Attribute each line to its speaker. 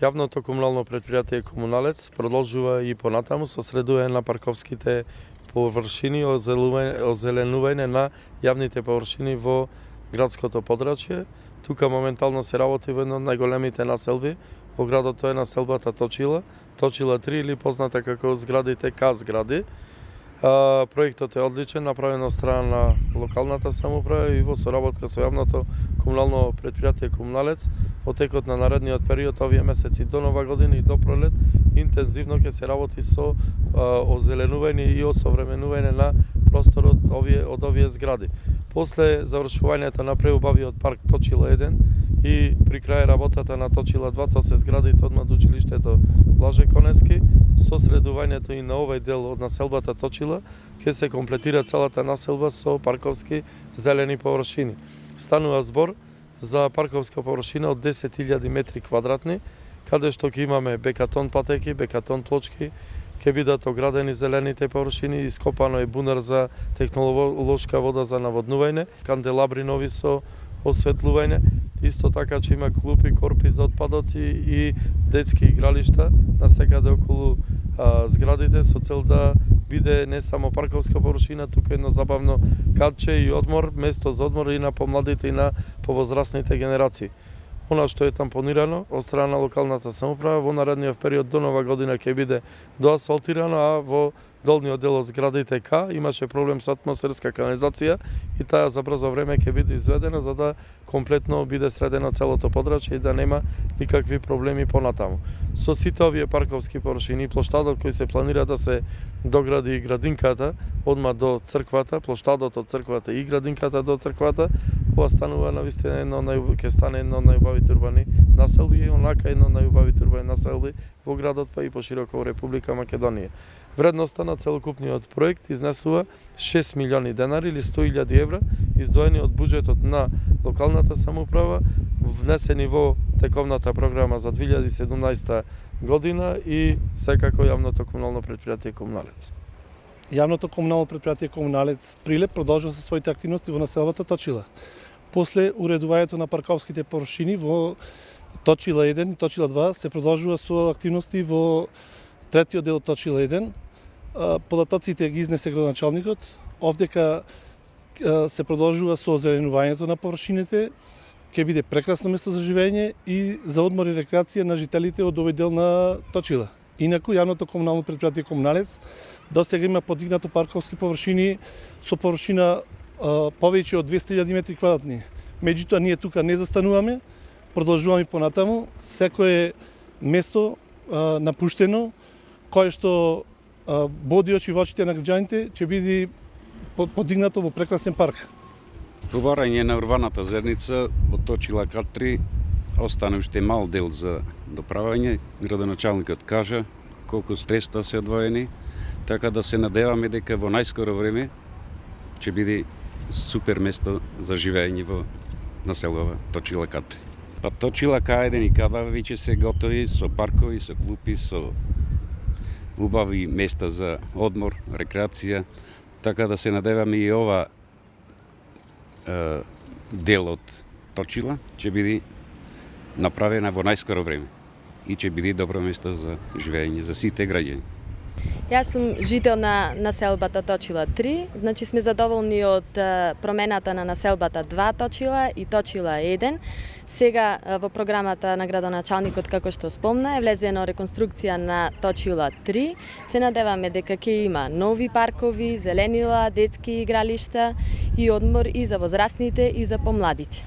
Speaker 1: Јавното комунално претпријатие Комуналец продолжува и понатаму со средување на парковските површини, озеленување на јавните површини во градското подрачје. Тука моментално се работи во една од најголемите населби во градот, тоа е населбата Точила 3 или позната како зградите К згради. Проектот е одличен, направен од страна на локалната самоуправа и во соработка со јавното комунално претпријатие Комуналец. Во текот на наредниот период, овие месеци до Нова година и до пролет, интензивно ќе се работи со озеленување и осовременување на просторот од овие згради. После завршувањето на преубавиот парк Точила 1 и при крај работата на Точила 2, тоа се зградите одма до училиштето Блаже Конески, со средувањето и на овој дел од населбата Точила, ќе се комплетира целата населба со парковски зелени површини. Станува збор за парковска површина од 10.000 метри квадратни, каде што ќе имаме бекатон патеки, бекатон плочки, ќе бидат оградени зелените површини, ископано е бунар за технолошка вода за наводнување, канделабри нови со осветлување, исто така ќе има клупи, корпи за отпадоци и детски игралишта насекаде околу зградите со цел да биде не само парковска површина, туку едно забавно катче и одмор, место за одмор и на помладите и на повозрастните генерации. Она што е тампонирано од страна на локалната самоуправа во наредниот период до Нова година ќе биде доасфалтирано, а во долниот дел од зградите К имаше проблем со атмосферска канализација и таа за брзо време ќе биде изведена за да комплетно биде средено целото подрачје и да нема никакви проблеми понатаму. Со сите овие парковски површини и плоштадот кој се планира да се догради и градинката одма до црквата, плоштадот од црквата и градинката до црквата, ова станува навистина ќе стане едно од најубавите урбани населби и онака едно од најубавите урбани населби во градот па и пошироко во Република Македонија. Вредноста на целокупниот проект изнесува 6 милиони денари или 100.000 евра, издвоени од буџетот на локалната самоуправа, внесени во тековната програма за 2017 година и секако јавното комунално претпријатие Комуналец.
Speaker 2: Јавното комунално претпријатие Комуналец Прилеп продолжува со своите активности во населбата Точила. После уредувањето на парковските површини во Точила 1 и Точила 2 се продолжува со активности во третиот дел од Точила 1. Податоците ги изнесе градоначалникот. Овдека се продолжува со озеленувањето на површините, ќе биде прекрасно место за живење и за одмор и рекреација на жителите од овој дел на Точила. Инаку, јавното комунално претпријатие Комуналец досега има подигнато парковски површини со површина повеќе од 200.000 метри квадратни. Меѓутоа, ние тука не застануваме, продолжуваме понатаму. Секое место напуштено, кое што боди очи во очите на граѓаните, ќе биде подигнато во прекрасен парк.
Speaker 3: Во барање на урбаната заедница во Точила К3 остана уште мал дел за доправање. Градоначалникот кажа колку средства се одвоени, така да се надеваме дека во најскоро време ќе биде супер место за живење во населба Точила К3. Па Точила К1 и К2 веќе се готови со паркови, со клупи, со убави места за одмор, рекреација, така да се надеваме и ова дел од Точила ќе биде направена во најскоро време и ќе биде добро место за живење за сите граѓани.
Speaker 4: Јас сум жител на населбата Точила 3, значи сме задоволни од промената на населбата 2 Точила и Точила 1. Сега во програмата на градоначалникот, како што спомна, е влезено реконструкција на Точила 3. Се надеваме дека ќе има нови паркови, зеленила, детски игралишта и одмор и за возрастните и за помладите.